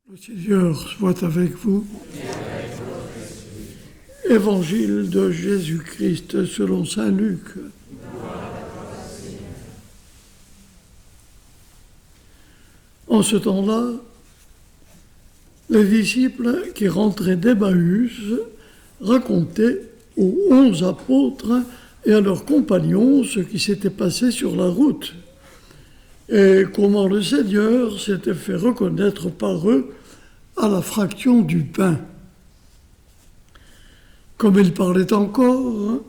Le Seigneur soit avec vous. Évangile de Jésus-Christ selon saint Luc. En ce temps-là, les disciples qui rentraient d'Emmaüs racontaient aux 11 apôtres et à leurs compagnons ce qui s'était passé sur la route et comment le Seigneur s'était fait reconnaître par eux à la fraction du pain. Comme il parlait encore,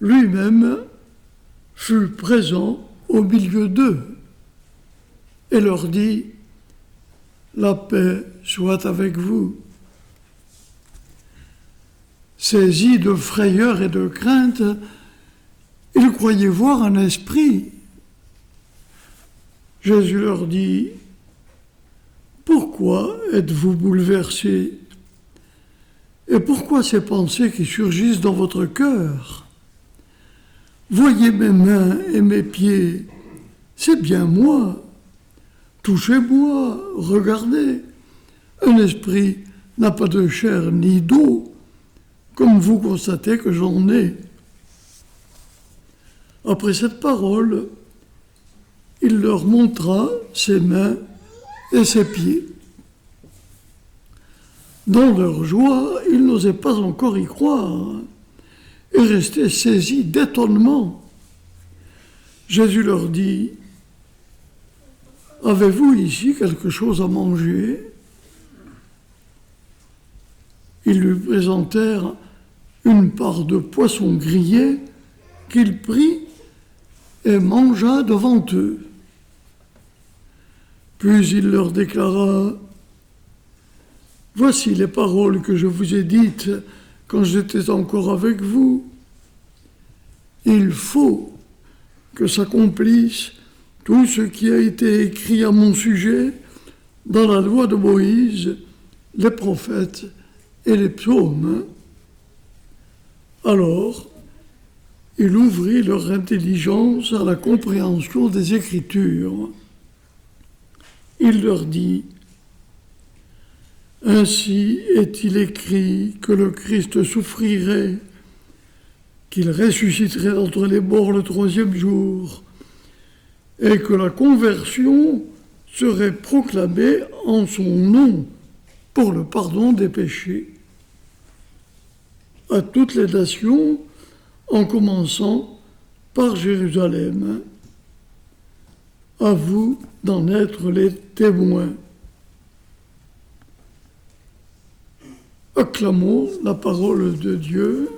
lui-même fut présent au milieu d'eux et leur dit « La paix soit avec vous ». Saisis de frayeur et de crainte, ils croyaient voir un esprit. Jésus leur dit « Pourquoi êtes-vous bouleversés ? Et pourquoi ces pensées qui surgissent dans votre cœur ? Voyez mes mains et mes pieds, c'est bien moi. Touchez-moi, regardez. Un esprit n'a pas de chair ni d'eau, comme vous constatez que j'en ai. » Après cette parole, il leur montra ses mains et ses pieds. Dans leur joie, ils n'osaient pas encore y croire et restaient saisis d'étonnement. Jésus leur dit « Avez-vous ici quelque chose à manger ?» Ils lui présentèrent une part de poisson grillé qu'il prit et mangea devant eux. Puis il leur déclara « Voici les paroles que je vous ai dites quand j'étais encore avec vous. Il faut que s'accomplisse tout ce qui a été écrit à mon sujet dans la loi de Moïse, les prophètes et les psaumes. » Alors, il ouvrit leur intelligence à la compréhension des Écritures. Il leur dit « Ainsi est-il écrit que le Christ souffrirait, qu'il ressusciterait d'entre les morts le 3e jour, et que la conversion serait proclamée en son nom pour le pardon des péchés à toutes les nations, en commençant par Jérusalem. À vous d'en être les témoins. » Acclamons la parole de Dieu.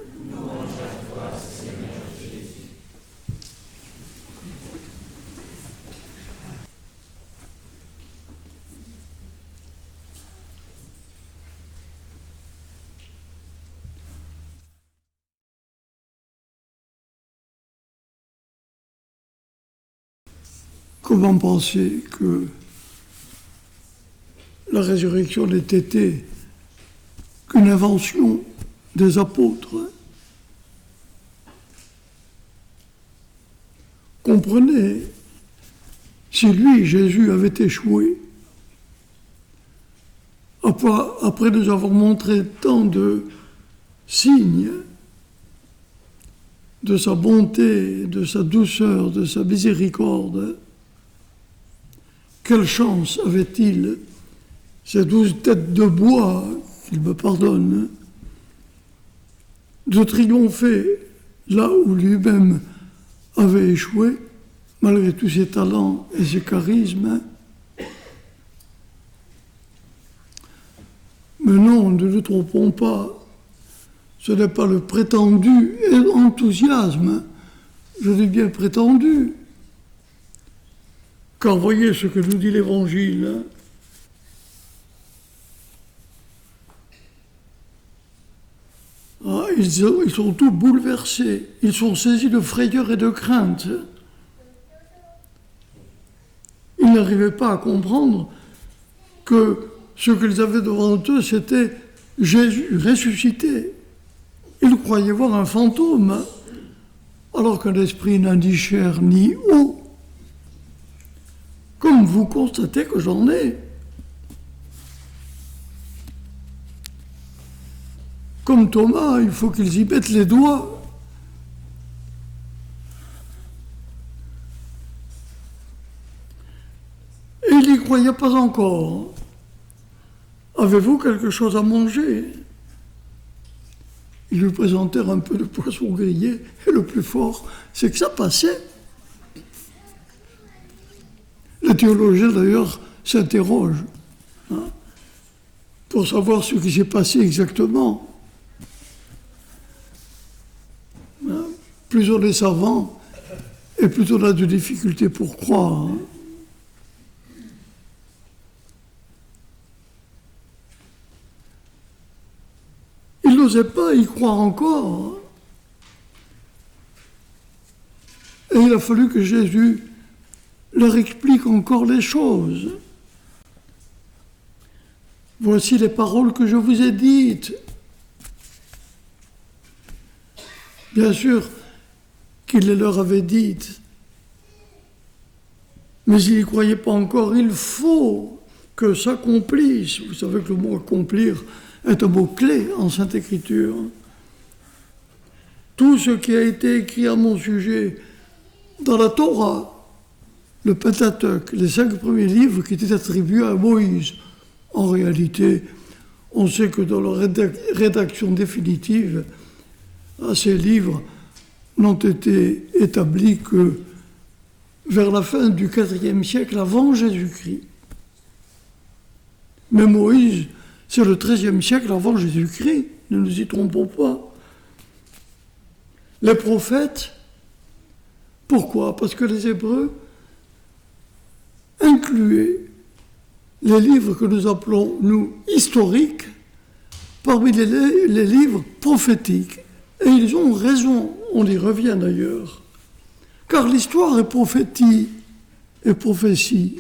Comment penser que la résurrection n'ait été qu'une invention des apôtres? Comprenez, si lui, Jésus, avait échoué, après nous avoir montré tant de signes de sa bonté, de sa douceur, de sa miséricorde, quelle chance avait-il, ces 12 têtes de bois, qu'il me pardonne, de triompher là où lui-même avait échoué, malgré tous ses talents et ses charismes. Mais non, ne nous trompons pas, ce n'est pas le prétendu enthousiasme, je dis bien prétendu, car voyez ce que nous dit l'Évangile. Ils sont tous bouleversés, ils sont saisis de frayeur et de crainte. Ils n'arrivaient pas à comprendre que ce qu'ils avaient devant eux, c'était Jésus ressuscité. Ils croyaient voir un fantôme, alors qu'un esprit n'a ni chair ni eau. Comme vous constatez que j'en ai. comme Thomas, il faut qu'ils y mettent les doigts. Et il n'y croyait pas encore. Avez-vous quelque chose à manger? Ils lui présentèrent un peu de poisson grillé, et le plus fort, c'est que ça passait. Les théologiens, d'ailleurs, s'interrogent pour savoir ce qui s'est passé exactement. Plus on est savant, et plus on a de difficultés pour croire. Ils n'osaient pas y croire encore. Et il a fallu que Jésus leur explique encore les choses. Voici les paroles que je vous ai dites. Bien sûr qu'il les leur avait dites, mais ils n'y croyaient pas encore. Il faut que s'accomplisse. Vous savez que le mot « accomplir » est un mot clé en Sainte Écriture. Tout ce qui a été écrit à mon sujet dans la Torah, le Pentateuque, les 5 premiers livres qui étaient attribués à Moïse. En réalité, on sait que dans la rédaction définitive, ces livres n'ont été établis que vers la fin du IVe siècle avant Jésus-Christ. Mais Moïse, c'est le XIIIe siècle avant Jésus-Christ, ne nous y trompons pas. Les prophètes, pourquoi? Parce que les Hébreux incluaient les livres que nous appelons, nous, historiques, parmi les livres prophétiques. Et ils ont raison, on y revient d'ailleurs. Car l'histoire est prophétie et prophétie.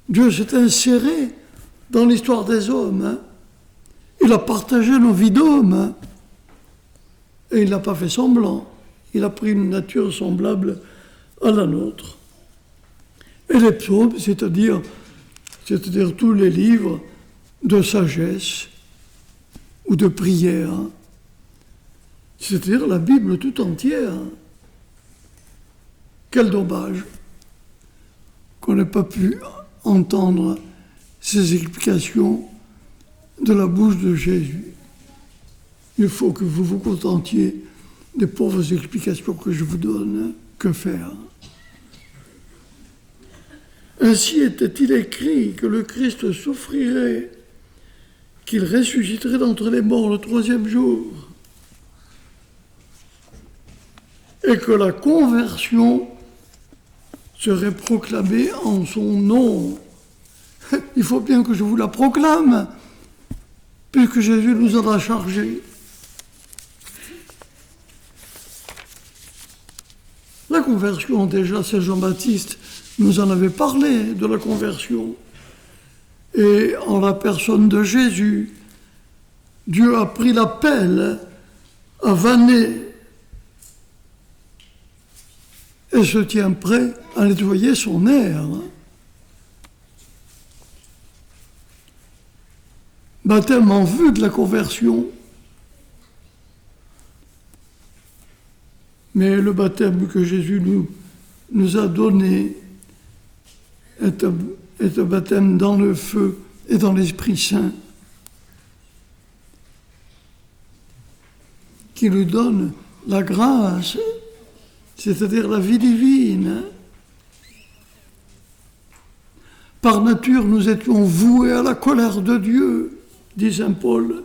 Dieu s'est inséré dans l'histoire des hommes. Il a partagé nos vies d'hommes. Et il n'a pas fait semblant. Il a pris une nature semblable à la nôtre. Et les psaumes, c'est-à-dire tous les livres de sagesse ou de prière, c'est-à-dire la Bible tout entière. Quel dommage qu'on n'ait pas pu entendre ces explications de la bouche de Jésus. Il faut que vous vous contentiez des pauvres explications que je vous donne. Que faire? Ainsi était-il écrit que le Christ souffrirait, qu'il ressusciterait d'entre les morts le 3e jour, et que la conversion serait proclamée en son nom. Il faut bien que je vous la proclame, puisque Jésus nous en a chargé. La conversion, déjà, c'est Jean-Baptiste nous en avait parlé de la conversion. Et en la personne de Jésus, Dieu a pris la pelle à vanner et se tient prêt à nettoyer son air. Baptême en vue de la conversion. Mais le baptême que Jésus nous a donné est un baptême dans le feu et dans l'Esprit Saint, qui nous donne la grâce, c'est-à-dire la vie divine. Par nature, nous étions voués à la colère de Dieu, dit saint Paul.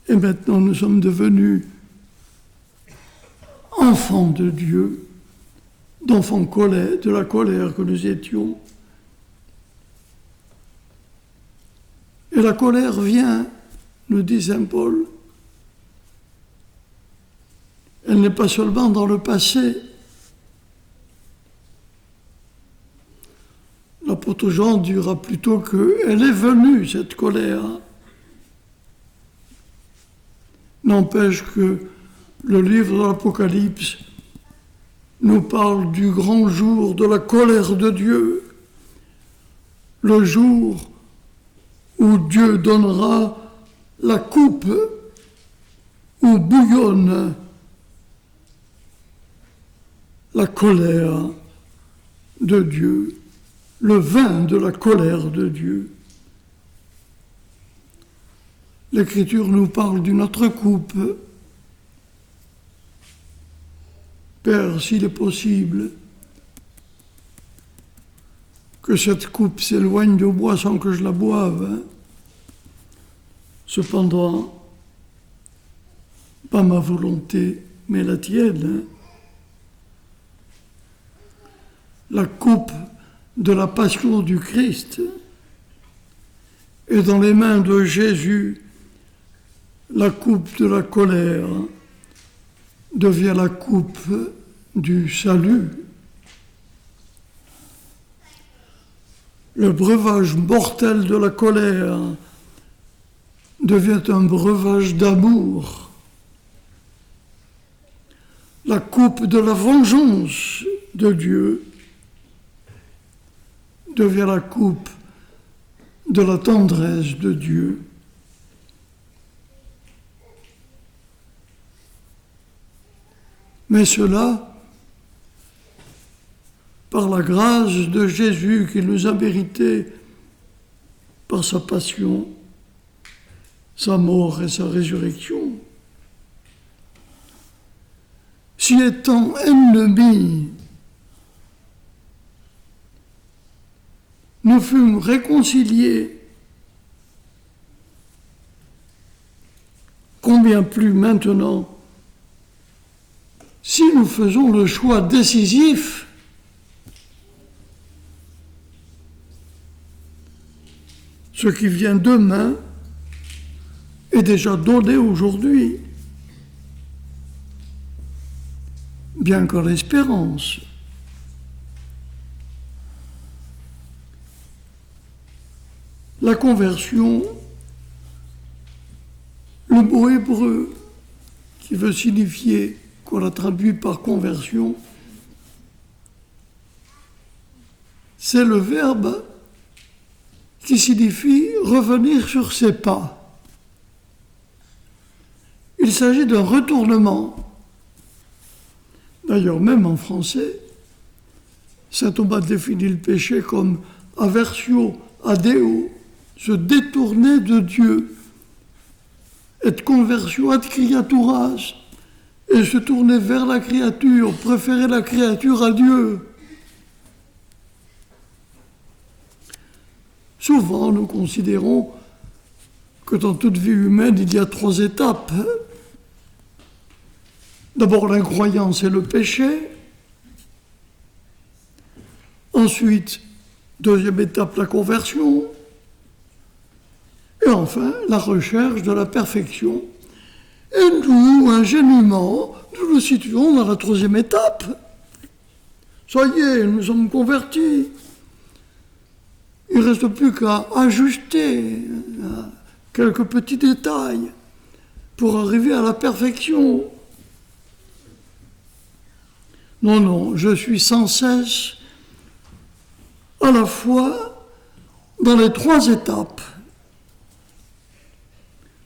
Et maintenant, nous sommes devenus enfants de Dieu, d'enfants de la colère que nous étions. Et la colère vient, nous dit saint Paul. Elle n'est pas seulement dans le passé. L'apôtre Jean dira plutôt qu'elle est venue, cette colère. N'empêche que le livre de l'Apocalypse nous parle du grand jour de la colère de Dieu, le jour où Dieu donnera la coupe où bouillonne la colère de Dieu, le vin de la colère de Dieu. L'Écriture nous parle d'une autre coupe. Père, s'il est possible, que cette coupe s'éloigne de moi sans que je la boive. Cependant, pas ma volonté, mais la tienne. La coupe de la passion du Christ est dans les mains de Jésus. La coupe de la colère devient la coupe du salut. Le breuvage mortel de la colère devient un breuvage d'amour. La coupe de la vengeance de Dieu devient la coupe de la tendresse de Dieu. Mais cela, par la grâce de Jésus qu'il nous a mérité par sa passion, sa mort et sa résurrection. Si étant ennemis, nous fûmes réconciliés, combien plus maintenant, si nous faisons le choix décisif ce qui vient demain est déjà donné aujourd'hui, bien qu'en l'espérance. La conversion, le mot hébreu qui veut signifier, qu'on a traduit par conversion, c'est le verbe qui signifie revenir sur ses pas. Il s'agit d'un retournement. D'ailleurs, même en français, saint Thomas définit le péché comme aversio a Deo, se détourner de Dieu, et conversio ad creaturas, et se tourner vers la créature, préférer la créature à Dieu. Souvent, nous considérons que dans toute vie humaine, il y a 3 étapes. D'abord, l'incroyance et le péché. Ensuite, deuxième étape, la conversion. Et enfin, la recherche de la perfection. Et nous, ingénument, nous nous situons dans la 3e étape. Ça y est, nous sommes convertis. Il ne reste plus qu'à ajuster quelques petits détails pour arriver à la perfection. Non, non, je suis sans cesse à la fois dans les 3 étapes.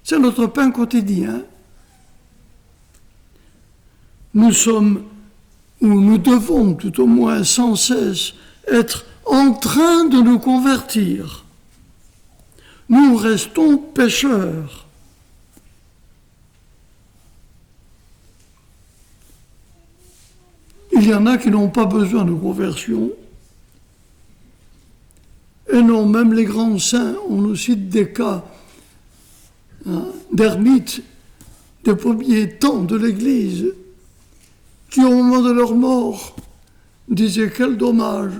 C'est notre pain quotidien. Nous sommes, ou nous devons tout au moins sans cesse être en train de nous convertir. Nous restons pécheurs. Il y en a qui n'ont pas besoin de conversion. Et non, même les grands saints, on nous cite des cas d'ermites des premiers temps de l'Église, qui au moment de leur mort disaient « quel dommage ».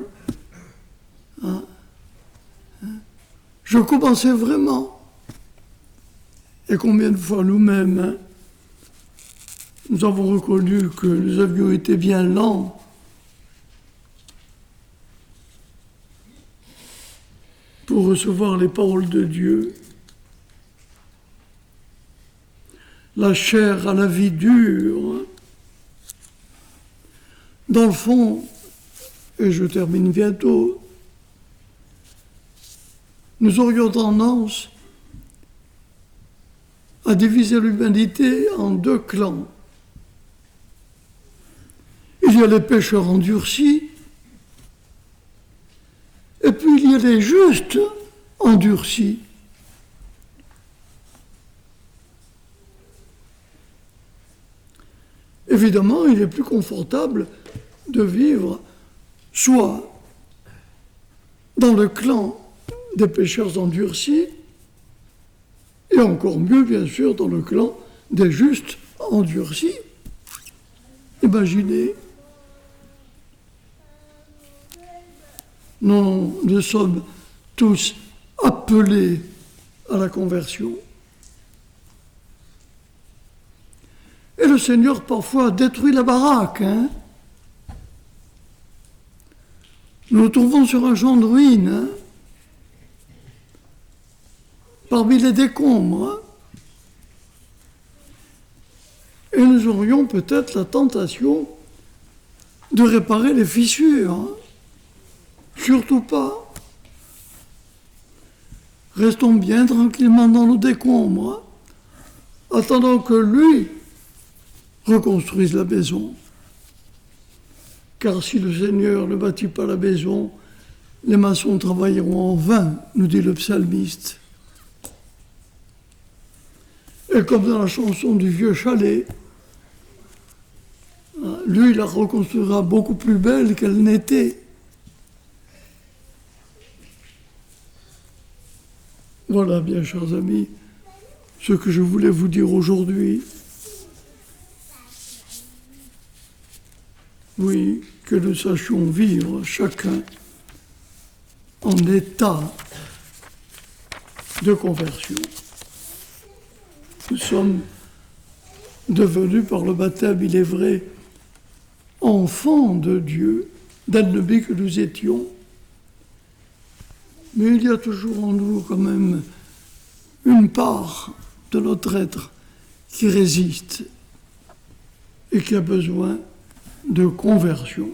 Je commençais vraiment. Et combien de fois nous-mêmes, nous avons reconnu que nous avions été bien lents pour recevoir les paroles de Dieu. La chair à la vie dure. Dans le fond, et je termine bientôt, nous aurions tendance à diviser l'humanité en deux clans. Il y a les pécheurs endurcis, et puis il y a les justes endurcis. Évidemment, il est plus confortable de vivre soit dans le clan des pécheurs endurcis, et encore mieux, bien sûr, dans le clan des justes endurcis. Imaginez, nous sommes tous appelés à la conversion. Et le Seigneur parfois détruit la baraque. Nous nous trouvons sur un champ de ruines, parmi les décombres. Et nous aurions peut-être la tentation de réparer les fissures. Surtout pas. Restons bien tranquillement dans nos décombres, attendant que lui reconstruise la maison. Car si le Seigneur ne bâtit pas la maison, les maçons travailleront en vain, nous dit le psalmiste. Et comme dans la chanson du vieux chalet, lui, il la reconstruira beaucoup plus belle qu'elle n'était. Voilà, bien chers amis, ce que je voulais vous dire aujourd'hui. Oui, que nous sachions vivre chacun en état de conversion. Nous sommes devenus par le baptême, il est vrai, enfants de Dieu, d'ennemis que nous étions. Mais il y a toujours en nous quand même une part de notre être qui résiste et qui a besoin de conversion.